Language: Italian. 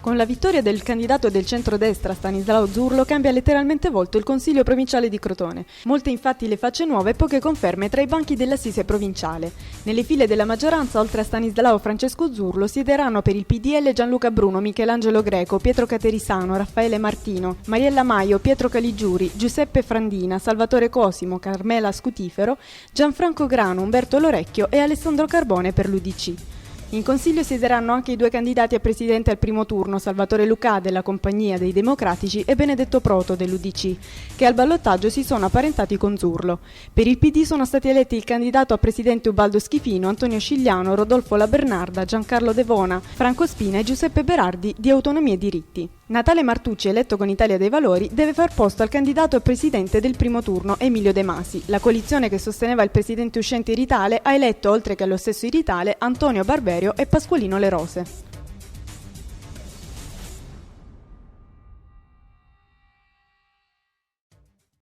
Con la vittoria del candidato del centrodestra Stanislao Zurlo cambia letteralmente volto il Consiglio provinciale di Crotone. Molte infatti le facce nuove e poche conferme tra i banchi dell'assise provinciale. Nelle file della maggioranza, oltre a Stanislao Francesco Zurlo, siederanno per il PDL Gianluca Bruno, Michelangelo Greco, Pietro Caterisano, Raffaele Martino, Mariella Maio, Pietro Caligiuri, Giuseppe Frandina, Salvatore Cosimo, Carmela Scutifero, Gianfranco Grano, Umberto Lorecchio e Alessandro Carbone per l'UDC. In consiglio siederanno anche i due candidati a presidente al primo turno, Salvatore Lucà della Compagnia dei Democratici e Benedetto Proto dell'UDC, che al ballottaggio si sono apparentati con Zurlo. Per il PD sono stati eletti il candidato a presidente Ubaldo Schifino, Antonio Scigliano, Rodolfo La Bernarda, Giancarlo Devona, Franco Spina e Giuseppe Berardi di Autonomia e Diritti. Natale Martucci, eletto con Italia dei Valori, deve far posto al candidato a presidente del primo turno, Emilio De Masi. La coalizione che sosteneva il presidente uscente Iritale ha eletto, oltre che allo stesso Iritale, Antonio Barberio e Pasqualino Le Rose.